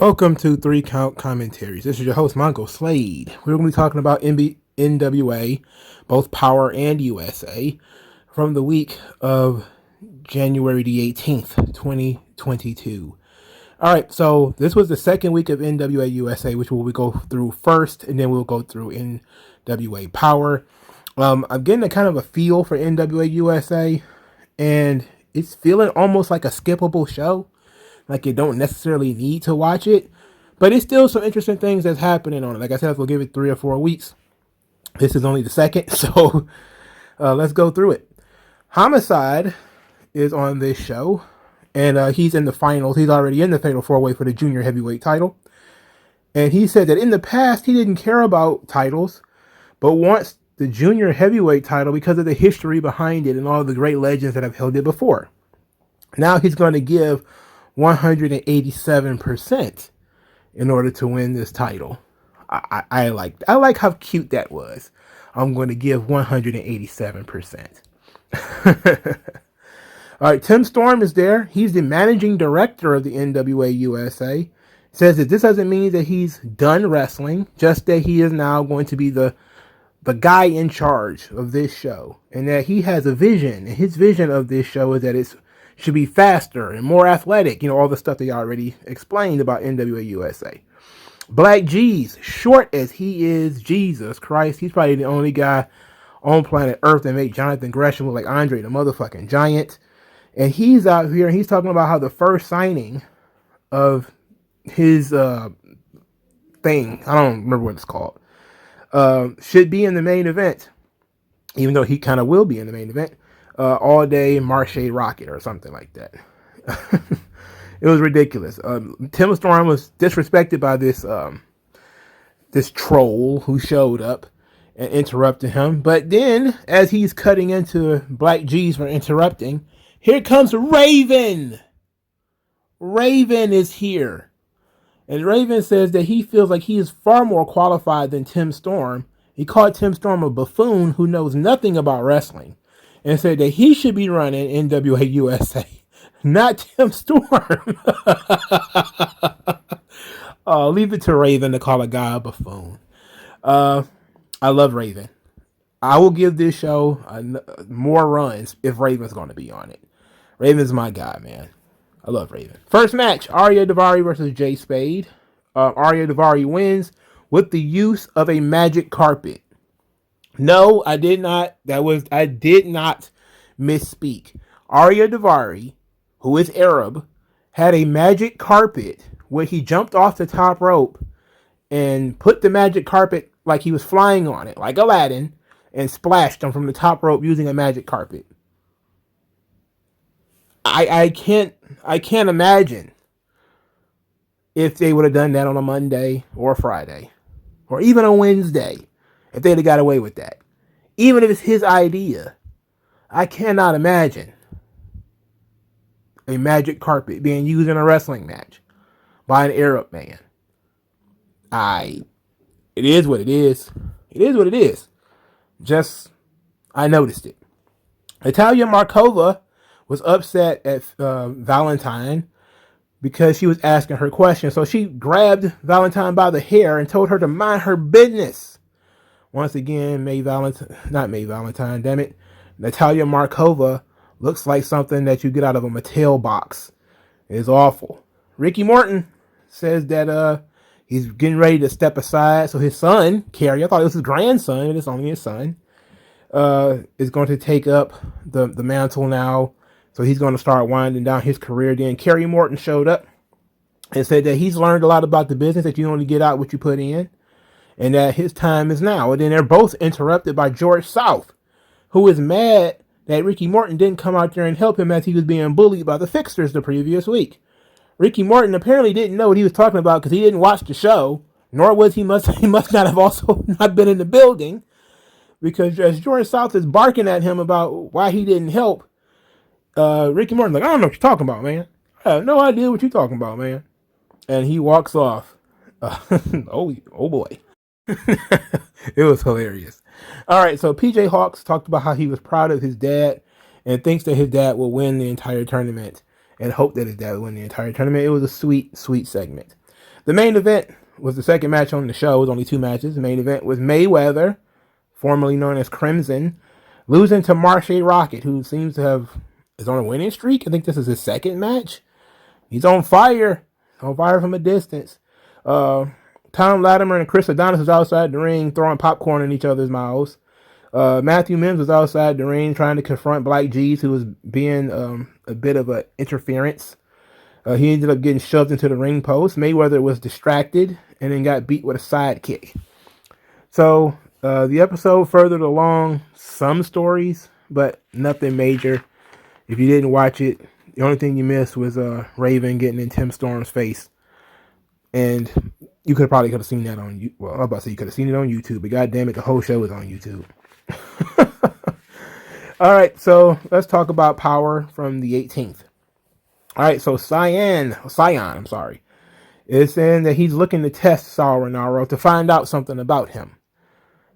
Welcome to Three Count Commentaries. This is your host, MagMongoSlade. We're going to be talking about NWA, both Power and USA, from the week of January the 18th, 2022. All right, so this was the second week of NWA USA, which we'll go through first, and then we'll go through NWA Power. I'm getting a kind of a feel for NWA USA, and it's feeling almost like a skippable show. Like you don't necessarily need to watch it, but it's still some interesting things that's happening on it. Like I said, we'll give it 3 or 4 weeks. This is only the second, so let's go through it. Homicide is on this show, and he's in the finals. He's already in the fatal 4-way for the junior heavyweight title. And he said that in the past, he didn't care about titles, but wants the junior heavyweight title because of the history behind it and all the great legends that have held it before. Now he's going to give 187% in order to win this title. I like how cute that was. I'm going to give 187%. All right, Tim Storm is there. He's the managing director of the NWA USA. Says that this doesn't mean that he's done wrestling, just that he is now going to be the guy in charge of this show, and that he has a vision. And his vision of this show is that it should be faster and more athletic. You know, all the stuff they already explained about NWA USA. Black G's, short as he is, Jesus Christ, he's probably the only guy on planet Earth that made Jonathan Gresham look like Andre the motherfucking Giant. And he's out here and he's talking about how the first signing of his thing, I don't remember what it's called, should be in the main event, even though he kind of will be in the main event. All Day Marche Rocket or something like that. It was ridiculous. Tim Storm was disrespected by this troll who showed up and interrupted him. But then, as he's cutting into Black G's for interrupting, here comes Raven. Raven is here. And Raven says that he feels like he is far more qualified than Tim Storm. He called Tim Storm a buffoon who knows nothing about wrestling, and said that he should be running NWA USA, not Tim Storm. Leave it to Raven to call a guy a buffoon. I love Raven. I will give this show more runs if Raven's going to be on it. Raven's my guy, man. I love Raven. First match, Arya Davari versus Spade. Arya Davari wins with the use of a magic carpet. No, I did not. I did not misspeak. Arya Davari, who is Arab, had a magic carpet where he jumped off the top rope and put the magic carpet like he was flying on it, like Aladdin, and splashed him from the top rope using a magic carpet. I can't imagine if they would have done that on a Monday or a Friday or even a Wednesday. If they'd have got away with that. Even if it's his idea, I cannot imagine a magic carpet being used in a wrestling match by an Arab man. It is what it is. It is what it is. Just, I noticed it. Natalia Markova was upset at Valentine because she was asking her question. So she grabbed Valentine by the hair and told her to mind her business. Once again, Natalia Markova looks like something that you get out of a Mattel box. It's awful. Ricky Morton says that he's getting ready to step aside. So his son, Kiera, I thought it was his grandson, but it's only his son, is going to take up the mantle now. So he's going to start winding down his career. Then Kerry Morton showed up and said that he's learned a lot about the business, that you only get out what you put in, and that his time is now. And then they're both interrupted by George South, who is mad that Ricky Morton didn't come out there and help him as he was being bullied by the Fixers the previous week. Ricky Morton apparently didn't know what he was talking about because he didn't watch the show, nor was he must not have also not been in the building, because as George South is barking at him about why he didn't help, Ricky Morton's like, I don't know what you're talking about, man. I have no idea what you're talking about, man. And he walks off. Oh boy. It was hilarious. All right, so PJ Hawks talked about how he was proud of his dad and thinks that his dad will win the entire tournament and hoped that his dad would win the entire tournament. It was a sweet, sweet segment. The main event was the second match on the show. It was only 2 matches. The main event was Mayweather, formerly known as Crimson, losing to Marche Rocket, who seems to is on a winning streak. I think this is his second match. He's on fire from a distance. Tom Latimer and Chris Adonis was outside the ring throwing popcorn in each other's mouths. Matthew Mims was outside the ring trying to confront Black G's, who was being a bit of an interference. He ended up getting shoved into the ring post. Mayweather was distracted and then got beat with a sidekick. So the episode furthered along some stories, but nothing major. If you didn't watch it, the only thing you missed was Raven getting in Tim Storm's face. And you could have seen that on YouTube. Well, I was about to say you could have seen it on YouTube, but goddamn it, the whole show is on YouTube. All right, so let's talk about Powerrr from the 18th. All right, so Cyan, is saying that he's looking to test Saul Renaro to find out something about him.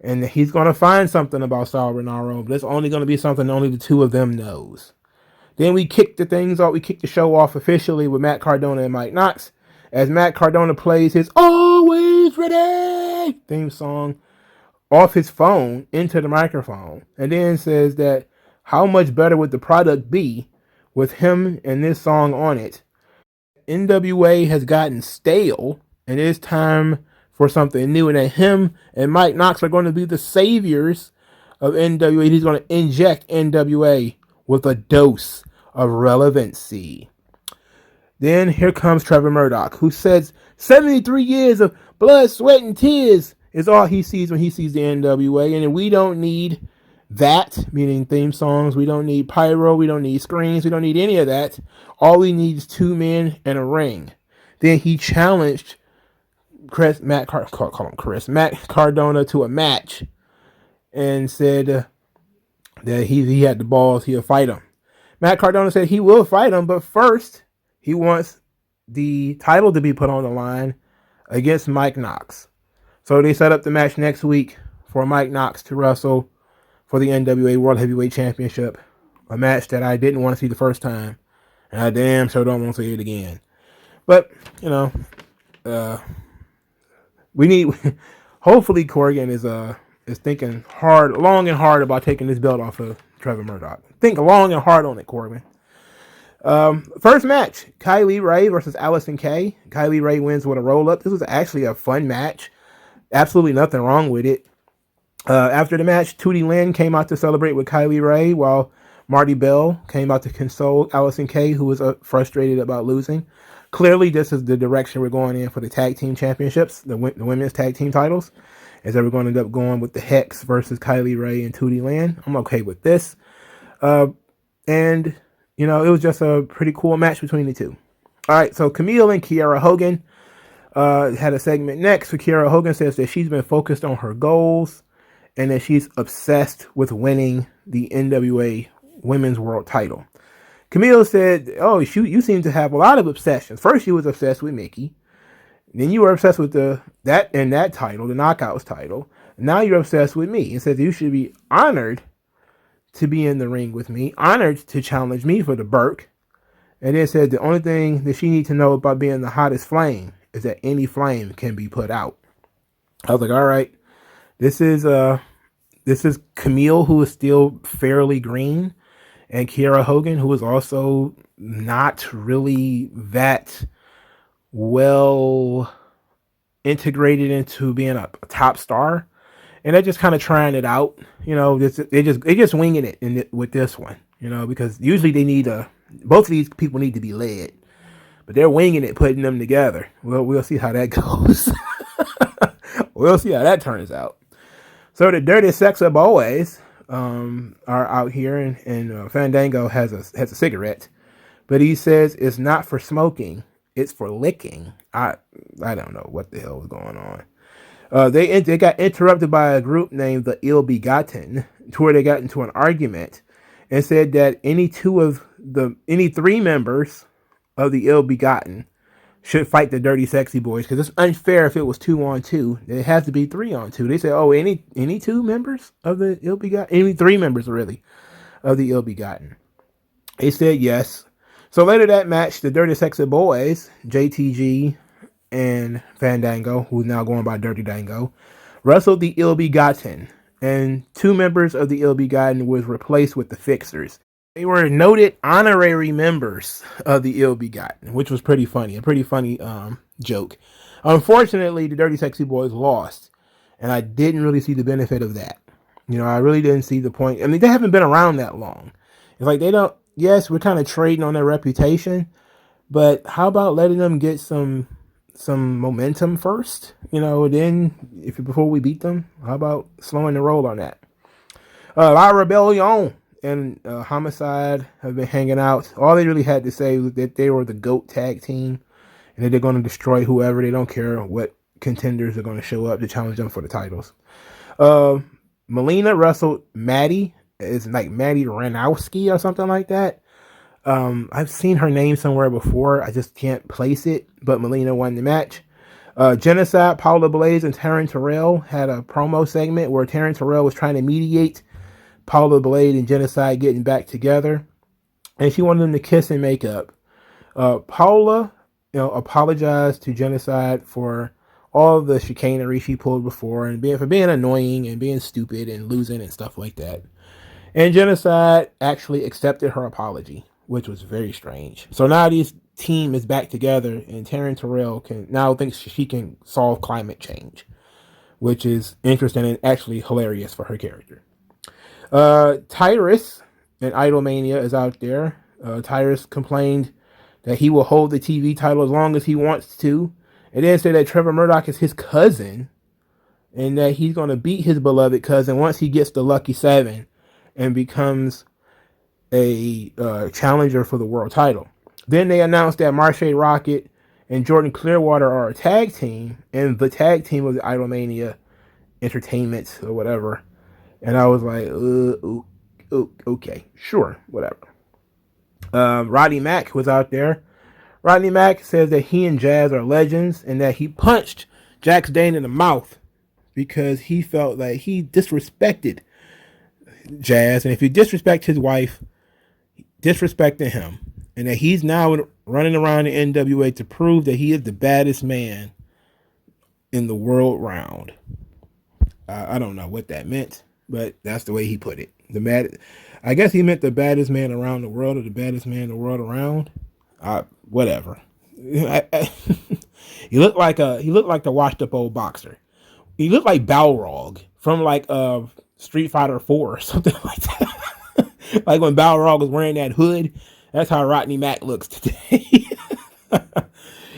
And he's going to find something about Saul Renaro, but it's only going to be something only the two of them knows. Then we kicked the show off officially with Matt Cardona and Mike Knox, as Matt Cardona plays his Always Ready theme song off his phone into the microphone, and then says that how much better would the product be with him and this song on it. NWA has gotten stale, and it's time for something new, and that him and Mike Knox are going to be the saviors of NWA. He's going to inject NWA with a dose of relevancy. Then here comes Trevor Murdoch, who says 73 years of blood, sweat, and tears is all he sees when he sees the NWA. And we don't need that, meaning theme songs. We don't need pyro. We don't need screens. We don't need any of that. All we need is 2 men and a ring. Then he challenged Matt Cardona to a match and said that he had the balls, he'll fight him. Matt Cardona said he will fight him, but first he wants the title to be put on the line against Mike Knox. So they set up the match next week for Mike Knox to wrestle for the NWA World Heavyweight Championship, a match that I didn't want to see the first time, and I damn sure don't want to see it again. But, we need, hopefully Corgan is thinking long and hard about taking this belt off of Trevor Murdoch. Think long and hard on it, Corbin. First match, Kylie Ray versus Allison Kaye. Kylie Ray wins with a roll-up. This was actually a fun match. Absolutely nothing wrong with it. After the match, Tootie Lynn came out to celebrate with Kylie Ray, while Marty Bell came out to console Allison Kaye, who was frustrated about losing. Clearly, this is the direction we're going in for the tag team championships, the women's tag team titles, is that we're going to end up going with the Hex versus Kylie Ray and Tootie Lynn. I'm okay with this. And it was just a pretty cool match between the two. All right, so Camille and Kiera Hogan had a segment next. So Kiera Hogan says that she's been focused on her goals and that she's obsessed with winning the NWA Women's World title. Camille said, you seem to have a lot of obsessions. First, you was obsessed with Mickey. Then you were obsessed with that title, the Knockouts title. Now you're obsessed with me. And says you should be honored to be in the ring with me, honored to challenge me for the Burke. And then said the only thing that she needs to know about being the hottest flame is that any flame can be put out. I was like, all right, this is Camille, who is still fairly green, and Kiera Hogan, who is also not really that well integrated into being a top star. And they're just kind of trying it out, they just winging it with this one, because usually both of these people need to be led, but they're winging it, putting them together. Well, we'll see how that goes. We'll see how that turns out. So the Dirty Sexy Boys are out here, and Fandango has a cigarette, but he says it's not for smoking, it's for licking. I don't know what the hell was going on. They got interrupted by a group named the Ill Begotten, to where they got into an argument and said that any 3 members of the Ill Begotten should fight the Dirty Sexy Boys, because it's unfair if it was 2-on-2. It has to be 3-on-2. They said, any 2 members of the Ill Begotten, any 3 members really of the Ill Begotten. They said yes. So later that match, the Dirty Sexy Boys, JTG and Fandango, who's now going by Dirty Dango, wrestled the Ill Begotten, and 2 members of the Ill Begotten was replaced with the Fixers. They were noted honorary members of the Ill Begotten, which was pretty funny, a pretty funny joke. Unfortunately, the Dirty Sexy Boys lost, and I didn't really see the benefit of that. You know, I really didn't see the point. I mean, they haven't been around that long. It's like they don't, yes, we're kind of trading on their reputation, but how about letting them get some momentum first? You know, then before we beat them, how about slowing the roll on that? La Rebellion and Homicide have been hanging out. All they really had to say was that they were the GOAT tag team and that they're going to destroy whoever. They don't care what contenders are going to show up to challenge them for the titles. Melina wrestled Maddie. It's like Maddie Ranowski or something like that. I've seen her name somewhere before. I just can't place it. But Melina won the match. Genocide, Paula Blaze, and Taryn Terrell had a promo segment where Taryn Terrell was trying to mediate Paula Blaze and Genocide getting back together. And she wanted them to kiss and make up. Paula, apologized to Genocide for all the chicanery she pulled before and for being annoying and being stupid and losing and stuff like that. And Genocide actually accepted her apology, which was very strange. So now this team is back together, and Taryn Terrell thinks she can solve climate change, which is interesting and actually hilarious for her character. Tyrus and Idolmania is out there. Tyrus complained that he will hold the TV title as long as he wants to, and then said that Trevor Murdoch is his cousin, and that he's going to beat his beloved cousin once he gets the Lucky 7 and becomes a challenger for the world title. Then they announced that Marshe Rockett and Jordan Clearwater are a tag team, and the tag team of the Idolmania Entertainment or whatever. And I was like, okay, sure, whatever. Rodney Mack was out there. Rodney Mack says that he and Jazz are legends and that he punched Jax Dane in the mouth because he felt like he disrespected Jazz, and if you disrespect his wife, disrespecting him, and that he's now running around the NWA to prove that he is the baddest man in the world round. I don't know what that meant, but that's the way he put it. I guess he meant the baddest man around the world or the baddest man in the world around. Whatever. He looked like the washed up old boxer. He looked like Balrog from like Street Fighter 4 or something like that. Like when Balrog was wearing that hood, that's how Rodney Mack looks today.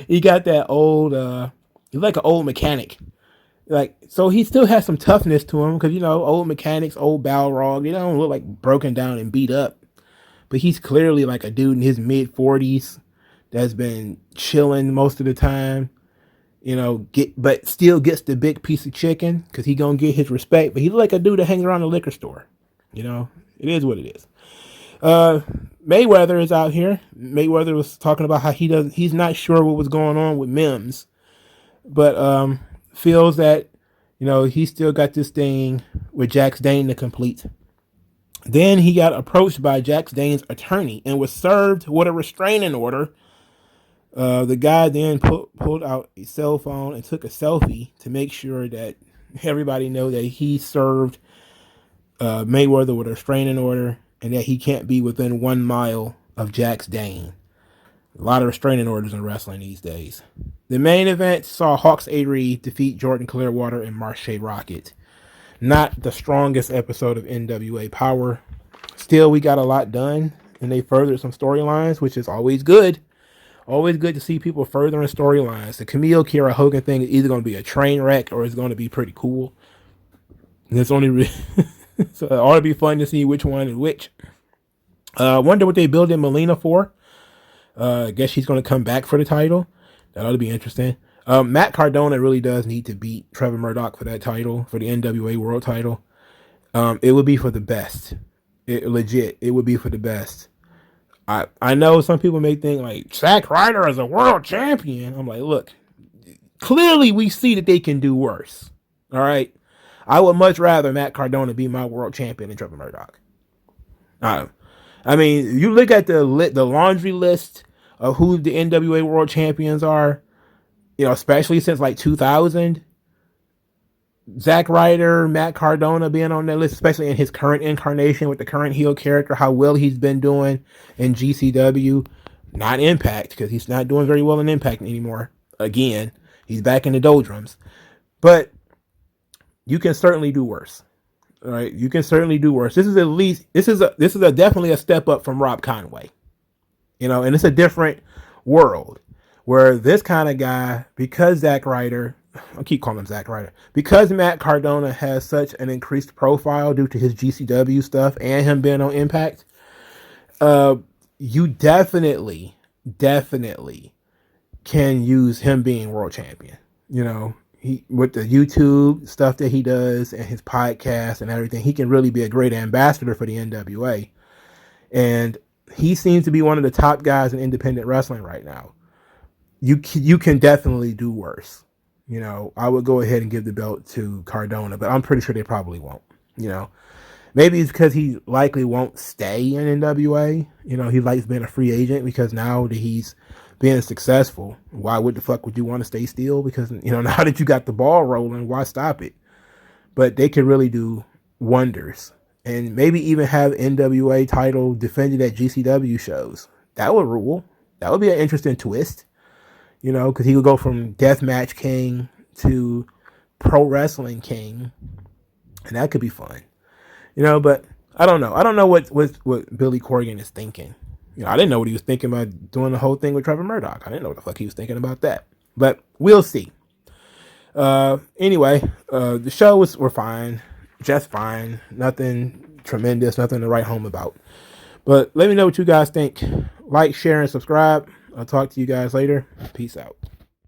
He got that old, he's like an old mechanic. So he still has some toughness to him because, old mechanics, old Balrog, they don't look like broken down and beat up. But he's clearly like a dude in his mid-40s that's been chilling most of the time. But still gets the big piece of chicken because he gonna get his respect. But he's like a dude that hangs around the liquor store. It is what it is. Mayweather is out here. Mayweather was talking about how he's not sure what was going on with Mims, but feels that he still got this thing with Jax Dane to complete. Then he got approached by Jax Dane's attorney and was served with a restraining order. The guy then pulled out a cell phone and took a selfie to make sure that everybody know that he served Mayweather with a restraining order and that he can't be within 1 mile of Jax Dane. A lot of restraining orders in wrestling these days. The main event saw Hawks Avery defeat Jordan Clearwater and Marshe Rockett. Not the strongest episode of NWA Powerrr. Still, we got a lot done, and they furthered some storylines, which is always good. Always good to see people furthering storylines. The Camille, Kiera, Hogan thing is either going to be a train wreck or it's going to be pretty cool. And it's only so it ought to be fun to see which one is which. Wonder what they build in Melina for. I guess she's going to come back for the title. That ought to be interesting. Matt Cardona really does need to beat Trevor Murdoch for that title, for the NWA World title. It would be for the best. It would be for the best. I know some people may think like Zack Ryder is a world champion. I'm like, look, clearly we see that they can do worse. All right. I would much rather Matt Cardona be my world champion than Trevor Murdoch. I mean, you look at the laundry list of who the NWA world champions are. especially since like 2000, Zack Ryder, Matt Cardona being on that list, especially in his current incarnation with the current heel character, how well he's been doing in GCW, not Impact, because he's not doing very well in Impact anymore. Again, he's back in the doldrums. But you can certainly do worse. All right, you can certainly do worse. This is definitely a step up from Rob Conway. And it's a different world where this kind of guy, because Zack Ryder, I keep calling him Zack Ryder, because Matt Cardona has such an increased profile due to his GCW stuff and him being on Impact, you definitely can use him being world champion. He, with the YouTube stuff that he does and his podcast and everything, he can really be a great ambassador for the NWA. And he seems to be one of the top guys in independent wrestling right now. You can definitely do worse. I would go ahead and give the belt to Cardona, but I'm pretty sure they probably won't. Maybe it's because he likely won't stay in NWA. He likes being a free agent because now that he's being successful, why would the fuck would you want to stay still? Because, now that you got the ball rolling, why stop it? But they could really do wonders. And maybe even have NWA title defended at GCW shows. That would rule. That would be an interesting twist. Because he would go from Deathmatch King to Pro Wrestling King. And that could be fun. But I don't know. I don't know what Billy Corgan is thinking. I didn't know what he was thinking about doing the whole thing with Trevor Murdoch. I didn't know what the fuck he was thinking about that. But we'll see. Anyway, the shows were fine. Just fine. Nothing tremendous. Nothing to write home about. But let me know what you guys think. Like, share, and subscribe. I'll talk to you guys later. Peace out.